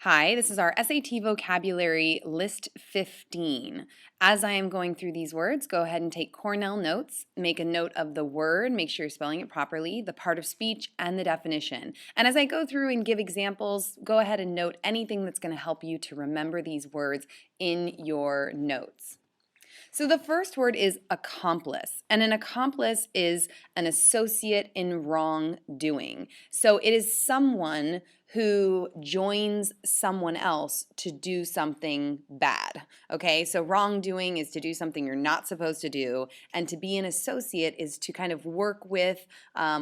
Hi, this is our SAT vocabulary list 15. As I am going through these words, go ahead and take Cornell notes. Make a note of the word, make sure you're spelling it properly, the part of speech, and the definition. And as I go through and give examples, go ahead and note anything that's going to help you to remember these words in your notes. So the first word is accomplice, and an accomplice is an associate in wrongdoing. So it is someone who joins someone else to do something bad. Okay, so wrongdoing is to do something you're not supposed to do, and to be an associate is to kind of work with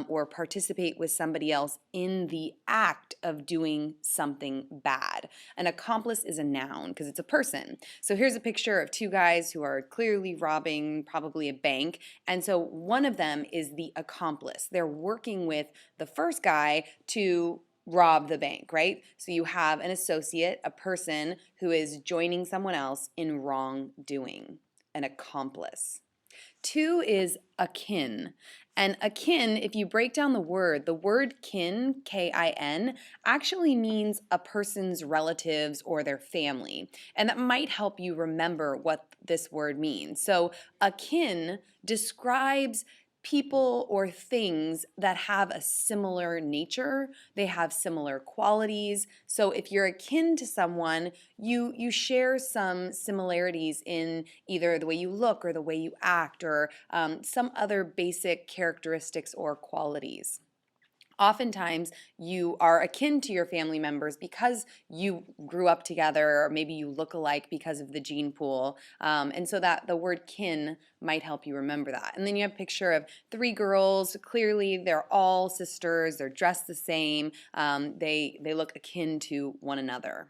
or participate with somebody else in the act of doing something bad. An accomplice is a noun because it's a person. So here's a picture of two guys who are clearly robbing probably a bank, and so one of them is the accomplice. They're working with the first guy to rob the bank, right? So you have an associate, a person who is joining someone else in wrongdoing, an accomplice. Two is akin. And akin, if you break down the word kin, K-I-N, actually means a person's relatives or their family. And that might help you remember what this word means. So akin describes people or things that have a similar nature, they have similar qualities. So if you're akin to someone, you share some similarities in either the way you look or the way you act or some other basic characteristics or qualities. Oftentimes, you are akin to your family members because you grew up together, or maybe you look alike because of the gene pool. And so that the word kin might help you remember that. And then you have a picture of three girls. Clearly, they're all sisters. They're dressed the same. They look akin to one another.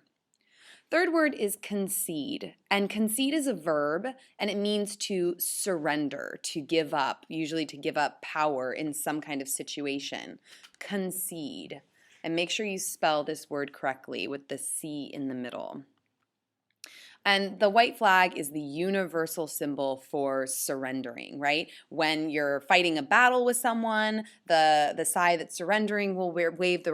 Third word is concede, and concede is a verb, and it means to surrender, to give up, usually to give up power in some kind of situation. Concede. And make sure you spell this word correctly with the C in the middle. And the white flag is the universal symbol for surrendering, right? When you're fighting a battle with someone, the side that's surrendering will wave the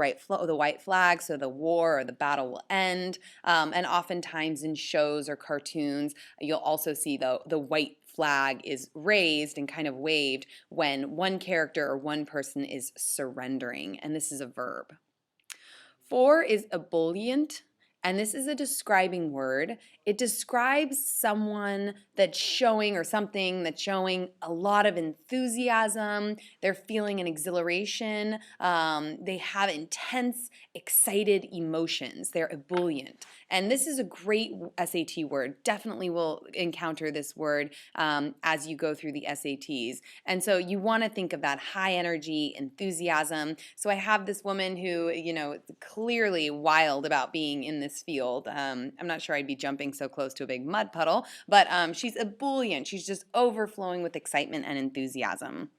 white flag, so the war or the battle will end. And oftentimes in shows or cartoons, you'll also see the white flag is raised and kind of waved when one character or one person is surrendering, and this is a verb. Four is ebullient, and this is a describing word. It describes someone that's showing or something that's showing a lot of enthusiasm. They're feeling an exhilaration. They have intense, excited emotions. They're ebullient. And this is a great SAT word. Definitely will encounter this word as you go through the SATs. And so you want to think of that high energy, enthusiasm. So I have this woman who, clearly wild about being in this field. I'm not sure I'd be jumping so close to a big mud puddle, but she's ebullient. She's just overflowing with excitement and enthusiasm.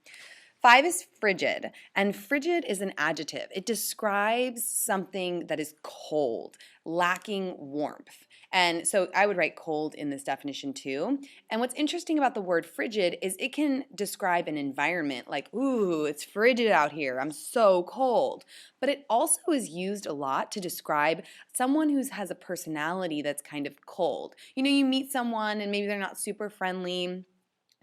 Five is frigid, and frigid is an adjective. It describes something that is cold, lacking warmth. And so I would write cold in this definition too. And what's interesting about the word frigid is it can describe an environment like, ooh, it's frigid out here, I'm so cold. But it also is used a lot to describe someone who has a personality that's kind of cold. You meet someone and maybe they're not super friendly,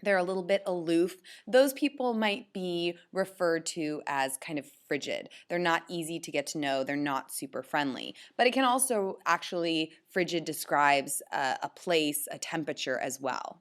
they're a little bit aloof. Those people might be referred to as kind of frigid. They're not easy to get to know. They're not super friendly. But it can also actually, frigid describes a place, a temperature as well.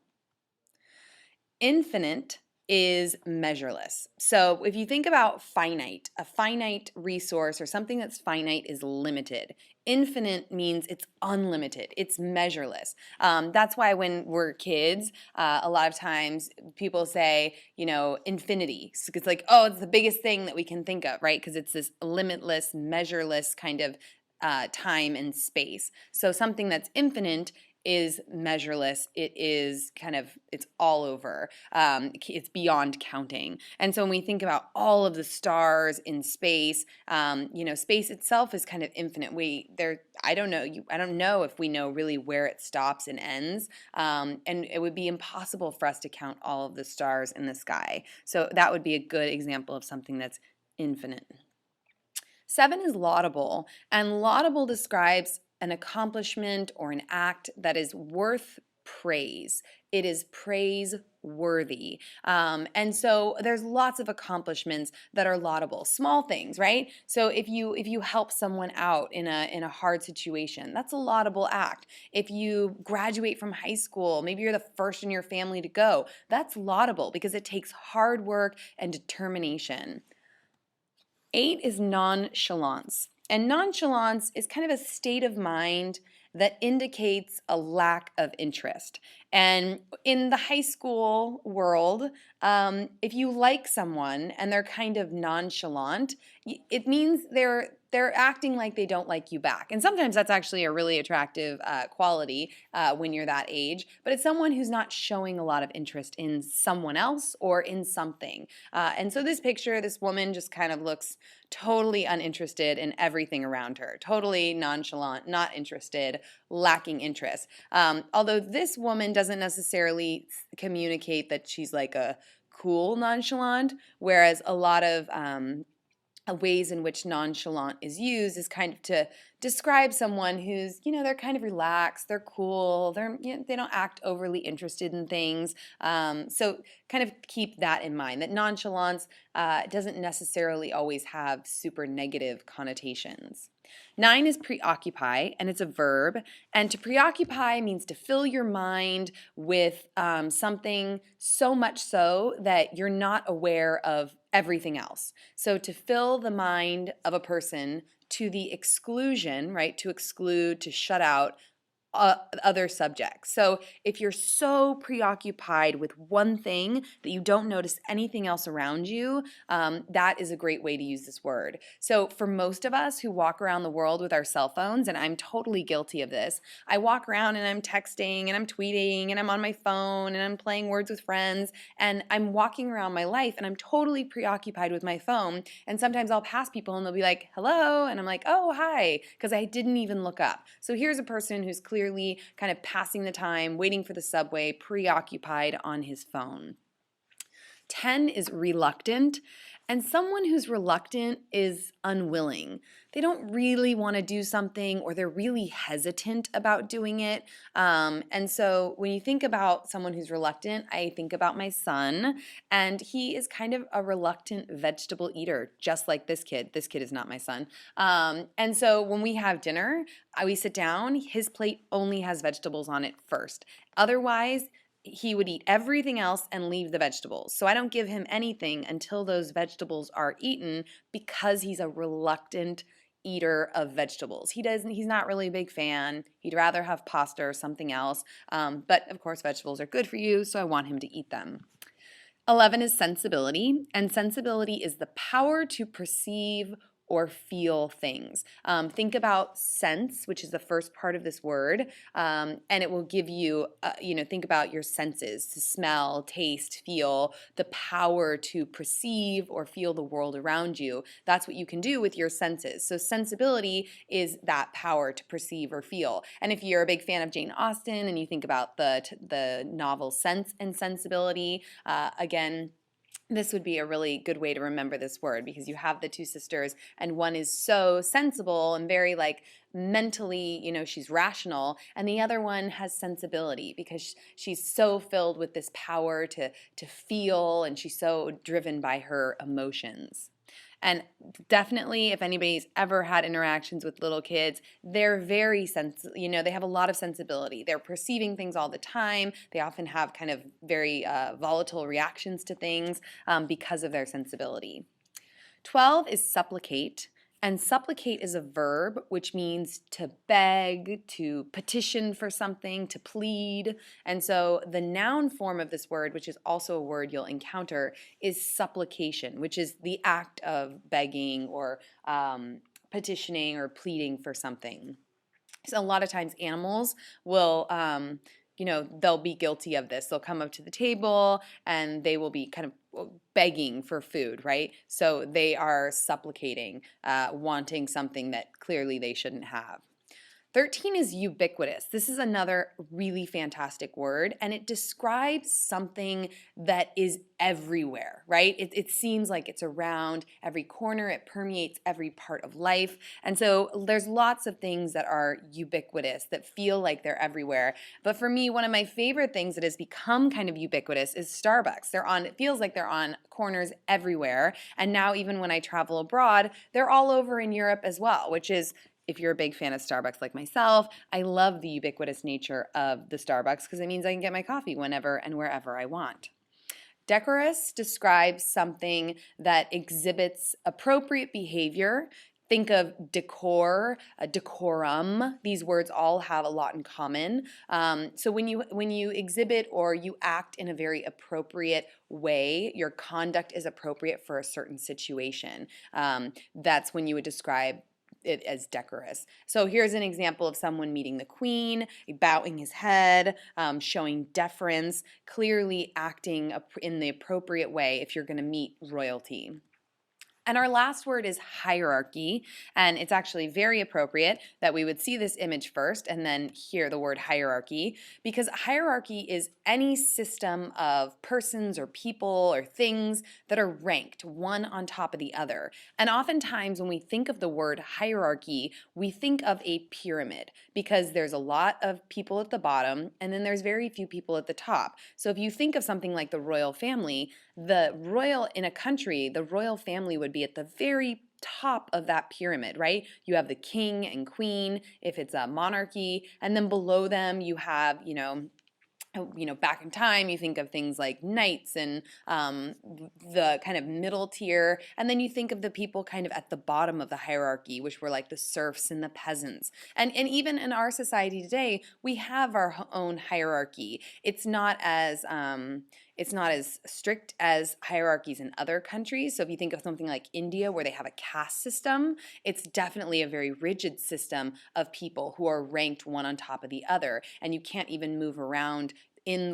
Infinite is measureless. So if you think about finite, a finite resource or something that's finite is limited. Infinite means it's unlimited, it's measureless. That's why when we're kids, a lot of times people say, infinity. So it's like, oh, it's the biggest thing that we can think of, right? Because it's this limitless, measureless kind of time and space. So something that's infinite is measureless. It is it's all over. It's beyond counting. And so when we think about all of the stars in space, space itself is kind of infinite. I don't know if we know really where it stops and ends. And it would be impossible for us to count all of the stars in the sky. So that would be a good example of something that's infinite. 7 is laudable, and laudable describes an accomplishment or an act that is worth praise. It is praiseworthy. And so there's lots of accomplishments that are laudable, small things, right? So if you help someone out in a hard situation, that's a laudable act. If you graduate from high school, maybe you're the first in your family to go, that's laudable because it takes hard work and determination. 8 is nonchalance. And nonchalance is kind of a state of mind that indicates a lack of interest. And in the high school world, if you like someone and they're kind of nonchalant, it means they're acting like they don't like you back. And sometimes that's actually a really attractive quality when you're that age. But it's someone who's not showing a lot of interest in someone else or in something. And so this picture, this woman just kind of looks totally uninterested in everything around her, totally nonchalant, not interested, lacking interest. Although this woman doesn't necessarily communicate that she's like a cool nonchalant, whereas a lot of ways in which nonchalant is used is kind of to describe someone who's, they're kind of relaxed, they're cool, they don't act overly interested in things. So kind of keep that in mind, that nonchalance doesn't necessarily always have super negative connotations. 9 is preoccupy, and it's a verb. And to preoccupy means to fill your mind with something so much so that you're not aware of everything else. So to fill the mind of a person to the exclusion, right? To exclude, to shut out other subjects. So if you're so preoccupied with one thing that you don't notice anything else around you, that is a great way to use this word. So for most of us who walk around the world with our cell phones, and I'm totally guilty of this, I walk around and I'm texting and I'm tweeting and I'm on my phone and I'm playing words with friends and I'm walking around my life and I'm totally preoccupied with my phone. And sometimes I'll pass people and they'll be like, hello, and I'm like, oh, hi, because I didn't even look up. So here's a person who's clearly kind of passing the time, waiting for the subway, preoccupied on his phone. 10 is reluctant, and someone who's reluctant is unwilling. They don't really want to do something, or they're really hesitant about doing it. And so when you think about someone who's reluctant, I think about my son, and he is kind of a reluctant vegetable eater, just like this kid. This kid is not my son. And so when we have dinner, we sit down, his plate only has vegetables on it first. Otherwise, he would eat everything else and leave the vegetables. So I don't give him anything until those vegetables are eaten because he's a reluctant eater of vegetables. He's not really a big fan. He'd rather have pasta or something else. But of course, vegetables are good for you, so I want him to eat them. 11 is sensibility, and sensibility is the power to perceive or feel things. Think about sense, which is the first part of this word, and it will give you, think about your senses, to smell, taste, feel, the power to perceive or feel the world around you. That's what you can do with your senses. So sensibility is that power to perceive or feel. And if you're a big fan of Jane Austen and you think about the novel Sense and Sensibility, again, this would be a really good way to remember this word because you have the two sisters and one is so sensible and very like mentally, she's rational, and the other one has sensibility because she's so filled with this power to feel, and she's so driven by her emotions. And definitely, if anybody's ever had interactions with little kids, they're very they have a lot of sensibility. They're perceiving things all the time. They often have kind of very volatile reactions to things because of their sensibility. 12 is supplicate. And supplicate is a verb which means to beg, to petition for something, to plead. And so the noun form of this word, which is also a word you'll encounter, is supplication, which is the act of begging or petitioning or pleading for something. So a lot of times animals will they'll be guilty of this. They'll come up to the table and they will be kind of begging for food, right? So they are supplicating, wanting something that clearly they shouldn't have. 13 is ubiquitous. This is another really fantastic word, and it describes something that is everywhere, right? It seems like it's around every corner, it permeates every part of life. And so there's lots of things that are ubiquitous that feel like they're everywhere. But for me, one of my favorite things that has become kind of ubiquitous is Starbucks. It feels like they're on corners everywhere. And now, even when I travel abroad, they're all over in Europe as well, which is, if you're a big fan of Starbucks like myself, I love the ubiquitous nature of the Starbucks because it means I can get my coffee whenever and wherever I want. Decorous describes something that exhibits appropriate behavior. Think of decor, decorum. These words all have a lot in common. So when you exhibit or you act in a very appropriate way, your conduct is appropriate for a certain situation. That's when you would describe it as decorous. So here's an example of someone meeting the queen, bowing his head, showing deference, clearly acting in the appropriate way if you're going to meet royalty. And our last word is hierarchy, and it's actually very appropriate that we would see this image first and then hear the word hierarchy, because hierarchy is any system of persons or people or things that are ranked one on top of the other. And oftentimes when we think of the word hierarchy, we think of a pyramid because there's a lot of people at the bottom and then there's very few people at the top. So if you think of something like the royal family, in a country, the royal family would be at the very top of that pyramid, right? You have the king and queen if it's a monarchy, and then below them you have, back in time, you think of things like knights and the kind of middle tier, and then you think of the people kind of at the bottom of the hierarchy, which were like the serfs and the peasants. And even in our society today, we have our own hierarchy. It's not as strict as hierarchies in other countries. So if you think of something like India, where they have a caste system, it's definitely a very rigid system of people who are ranked one on top of the other, and you can't even move around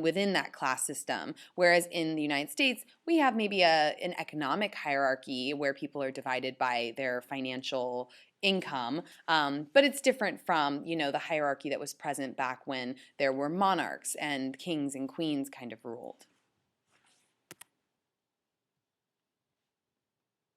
within that class system. Whereas in the United States, we have maybe an economic hierarchy where people are divided by their financial income, but it's different from the hierarchy that was present back when there were monarchs and kings and queens kind of ruled.